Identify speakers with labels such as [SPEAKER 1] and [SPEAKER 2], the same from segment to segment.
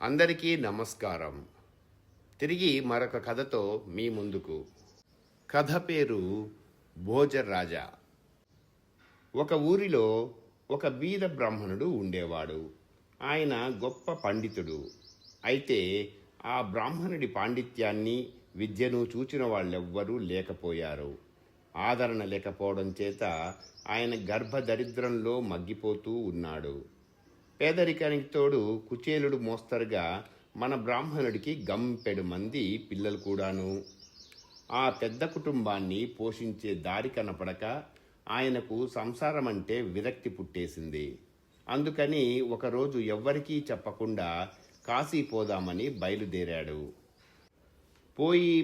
[SPEAKER 1] అందరికీ నమస్కారం. తిరిగి మరొక కథతో మీ ముందుకు. కథ పేరు భోజరాజా. ఒక ఊరిలో ఒక బీద బ్రాహ్మణుడు ఉండేవాడు. ఆయన గొప్ప పండితుడు. అయితే ఆ బ్రాహ్మణుడి పాండిత్యాన్ని, విద్యను చూచిన వాళ్ళెవ్వరూ లేకపోయారు. ఆదరణ లేకపోవడం చేత ఆయన గర్భదరిద్రంలో మగ్గిపోతూ ఉన్నాడు. పేదరికానికి తోడు కుచేలుడు మోస్తరుగా మన బ్రాహ్మణుడికి గంపెడు మంది పిల్లలు కూడాను. ఆ పెద్ద కుటుంబాన్ని పోషించే దారి కనపడక ఆయనకు సంసారం అంటే విరక్తి పుట్టేసింది. అందుకని ఒకరోజు ఎవ్వరికీ చెప్పకుండా కాశీ పోదామని బయలుదేరాడు.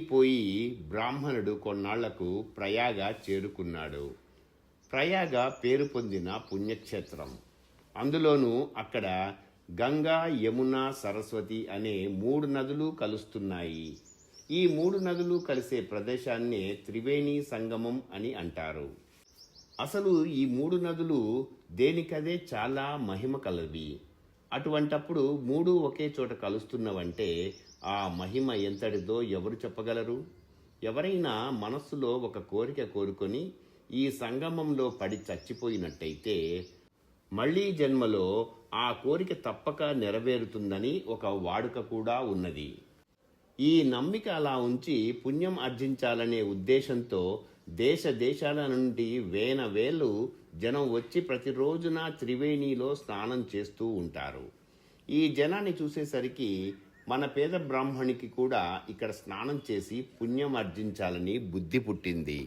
[SPEAKER 1] పోయి బ్రాహ్మణుడు కొన్నాళ్లకు ప్రయాగ చేరుకున్నాడు. ప్రయాగ పేరు పొందిన పుణ్యక్షేత్రం. అందులోనూ అక్కడ గంగా, యమున, సరస్వతి అనే 3 నదులు కలుస్తున్నాయి. ఈ 3 నదులు కలిసే ప్రదేశాన్నే త్రివేణి సంగమం అని అంటారు. అసలు ఈ 3 నదులు దేనికదే చాలా మహిమ కలవి. అటువంటప్పుడు 3 ఒకే చోట కలుస్తున్నవంటే ఆ మహిమ ఎంతటిదో ఎవరు చెప్పగలరు? ఎవరైనా మనస్సులో ఒక కోరిక కోరుకొని ఈ సంగమంలో పడి చచ్చిపోయినట్టయితే మళ్లీ జన్మలో ఆ కోరిక తప్పక నెరవేరుతుందని ఒక వాడుక కూడా ఉన్నది. ఈ నమ్మిక అలా ఉంచి పుణ్యం ఆర్జించాలనే ఉద్దేశంతో దేశ దేశాల నుండి వేలు జనం వచ్చి ప్రతిరోజున త్రివేణిలో స్నానం చేస్తూ ఉంటారు. ఈ జనాన్ని చూసేసరికి మన పేద బ్రాహ్మణికి కూడా ఇక్కడ స్నానం చేసి పుణ్యం ఆర్జించాలని బుద్ధి పుట్టింది.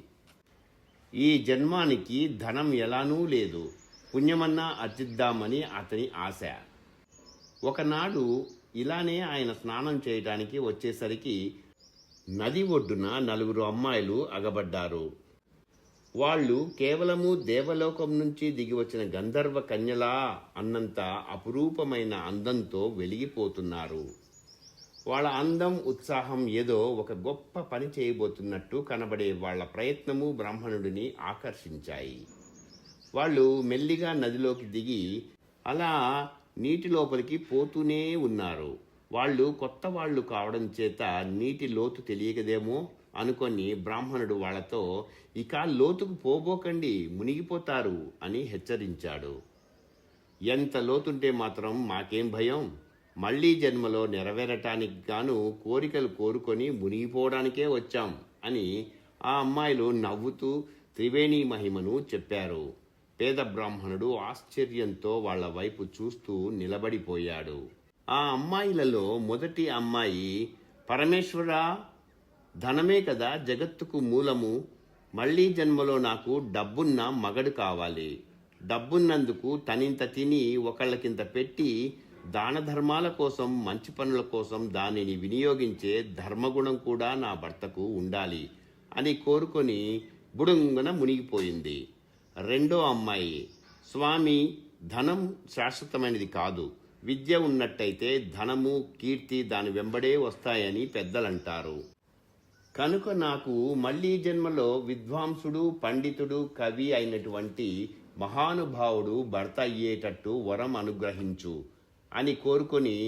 [SPEAKER 1] ఈ జన్మానికి ధనం ఎలానూ లేదు, పుణ్యమన్నా అర్జిద్దామని అతని ఆశ. ఒకనాడు ఇలానే ఆయన స్నానం చేయడానికి వచ్చేసరికి నది ఒడ్డున 4 అమ్మాయిలు అగబడ్డారు. వాళ్ళు కేవలము దేవలోకం నుంచి దిగి వచ్చిన గంధర్వ కన్యలా అన్నంత అపురూపమైన అందంతో వెలిగిపోతున్నారు. వాళ్ళ అందం, ఉత్సాహం ఏదో ఒక గొప్ప పని చేయబోతున్నట్టు కనబడే వాళ్ళ ప్రయత్నము బ్రాహ్మణుడిని ఆకర్షించాయి. వాళ్ళు మెల్లిగా నదిలోకి దిగి అలా నీటి లోపలికి పోతూనే ఉన్నారు. వాళ్ళు కొత్త వాళ్ళు కావడం చేత నీటి లోతు తెలియకదేమో అనుకొని బ్రాహ్మణుడు వాళ్లతో, ఇక లోతుకు పోబోకండి, మునిగిపోతారు అని హెచ్చరించాడు. ఎంత లోతుంటే మాత్రం మాకేం భయం, మళ్లీ జన్మలో నెరవేరటానికి గాను కోరికలు కోరుకొని మునిగిపోవడానికే వచ్చాం అని ఆ అమ్మాయిలు నవ్వుతూ త్రివేణి మహిమను చెప్పారు. పేద బ్రాహ్మణుడు ఆశ్చర్యంతో వాళ్ల వైపు చూస్తూ నిలబడిపోయాడు. ఆ అమ్మాయిలలో మొదటి అమ్మాయి, పరమేశ్వరా, ధనమే కదా జగత్తుకు మూలము, మళ్లీ జన్మలో నాకు డబ్బున్న మగడు కావాలి. డబ్బున్నందుకు తనింత తిని ఒకళ్ళకింత పెట్టి దాన ధర్మాల కోసం, మంచి పనుల కోసం దానిని వినియోగించే ధర్మగుణం కూడా నా భర్తకు ఉండాలి అని కోరుకొని బుడుంగున మునిగిపోయింది. రెండో అమ్మాయి, స్వామి, ధనం శాశ్వతమైనది కాదు, విద్య ఉన్నట్టయితే ధనము, కీర్తి దాని వెంబడే వస్తాయని పెద్దలంటారు. కనుక నాకు మళ్లీ జన్మలో విద్వాంసుడు, పండితుడు, కవి అయినటువంటి మహానుభావుడు భర్త అయ్యేటట్టు వరం అనుగ్రహించు అని కోరుకొని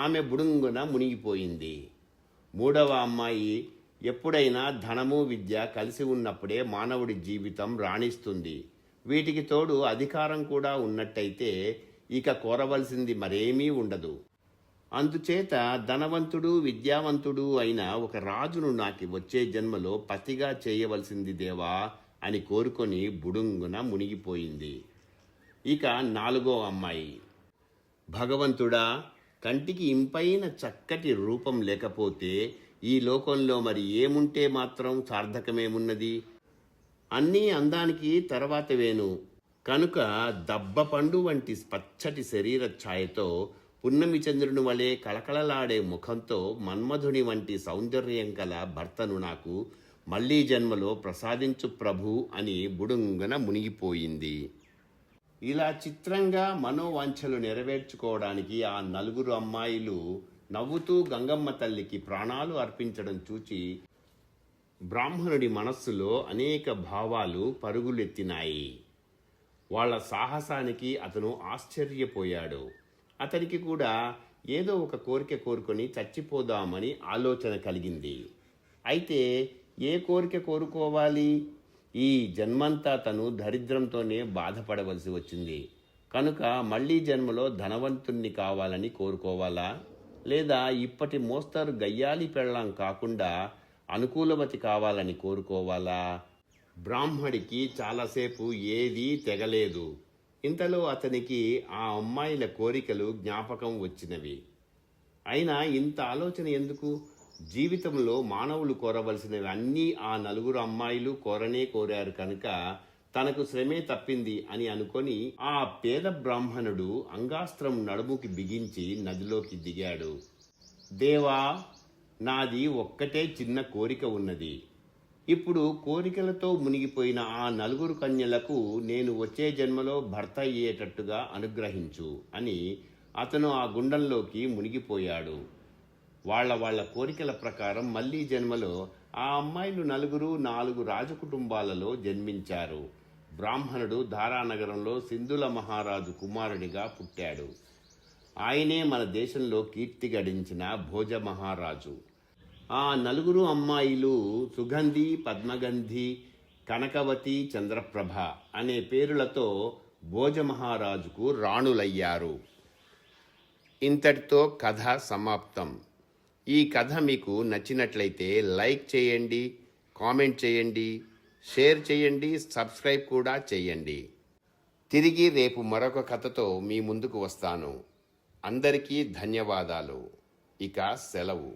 [SPEAKER 1] ఆమె బుడుంగున మునిగిపోయింది. మూడవ అమ్మాయి, ఎప్పుడైనా ధనము, విద్య కలిసి ఉన్నప్పుడే మానవుడి జీవితం రాణిస్తుంది. వీటికి తోడు అధికారం కూడా ఉన్నట్టయితే ఇక కోరవలసింది మరేమీ ఉండదు. అందుచేత ధనవంతుడు, విద్యావంతుడు అయిన ఒక రాజును నాకు వచ్చే జన్మలో పతిగా చేయవలసింది దేవా అని కోరుకొని బుడుంగున మునిగిపోయింది. ఇక 4వ అమ్మాయి, భగవంతుడా, కంటికి ఇంపైన చక్కటి రూపం లేకపోతే ఈ లోకంలో మరి ఏముంటే మాత్రం సార్థకమేమున్నది? అన్నీ అందానికి తర్వాతవేను. కనుక దబ్బపండు వంటి పచ్చటి శరీర ఛాయతో, పున్నమి చంద్రుని వలె కళకళలాడే ముఖంతో, మన్మధుని వంటి సౌందర్యం గల భర్తను నాకు మళ్లీ జన్మలో ప్రసాదించు ప్రభు అని బుడుంగన మునిగిపోయింది. ఇలా చిత్రంగా మనోవాంఛలు నెరవేర్చుకోవడానికి ఆ 4 అమ్మాయిలు నవ్వుతూ గంగమ్మ తల్లికి ప్రాణాలు అర్పించడం చూచి బ్రాహ్మణుడి మనస్సులో అనేక భావాలు పరుగులెత్తినాయి. వాళ్ల సాహసానికి అతను ఆశ్చర్యపోయాడు. అతనికి కూడా ఏదో ఒక కోరిక కోరుకొని చచ్చిపోదామని ఆలోచన కలిగింది. అయితే ఏ కోరిక కోరుకోవాలి? ఈ జన్మంతా తను దరిద్రంతోనే బాధపడవలసి వచ్చింది కనుక మళ్ళీ జన్మలో ధనవంతుణ్ణి కావాలని కోరుకోవాలా, లేదా ఇప్పటి మోస్తరు గయ్యాలి పెళ్ళాం కాకుండా అనుకూలవతి కావాలని కోరుకోవాలా? బ్రాహ్మడికి చాలాసేపు ఏదీ తెగలేదు. ఇంతలో అతనికి ఆ అమ్మాయిల కోరికలు జ్ఞాపకం వచ్చినవి. అయినా ఇంత ఆలోచన ఎందుకు? జీవితంలో మానవులు కోరవలసినవి అన్నీ ఆ నలుగురు అమ్మాయిలు కోరారు కనుక తనకు శ్రమే తప్పింది అని అనుకొని ఆ పేద బ్రాహ్మణుడు అంగాస్త్రం నడుముకి బిగించి నదిలోకి దిగాడు. దేవా, నాది ఒక్కటే చిన్న కోరిక ఉన్నది. ఇప్పుడు కోరికలతో మునిగిపోయిన ఆ నలుగురు కన్యలకు నేను వచ్చే జన్మలో భర్త అయ్యేటట్టుగా అనుగ్రహించు అని అతను ఆ గుండంలోకి మునిగిపోయాడు. వాళ్ళ కోరికల ప్రకారం మళ్ళీ జన్మలో ఆ అమ్మాయిలు నలుగురు 4 రాజకుటుంబాలలో జన్మించారు. బ్రాహ్మణుడు ధారానగరంలో సింధుల మహారాజు కుమారుడిగా పుట్టాడు. ఆయనే మన దేశంలో కీర్తి గడించిన భోజ మహారాజు. ఆ నలుగురు అమ్మాయిలు సుగంధి, పద్మగంధి, కనకవతి, చంద్రప్రభ అనే పేరులతో భోజమహారాజుకు రాణులయ్యారు. ఇంతటితో కథ సమాప్తం. ఈ కథ మీకు నచ్చినట్లయితే లైక్ చేయండి, కామెంట్ చేయండి, షేర్ చేయండి, సబ్స్క్రైబ్ కూడా చేయండి. తిరిగి రేపు మరొక కథతో మీ ముందుకు వస్తాను. అందరికీ ధన్యవాదాలు. ఇక సెలవు.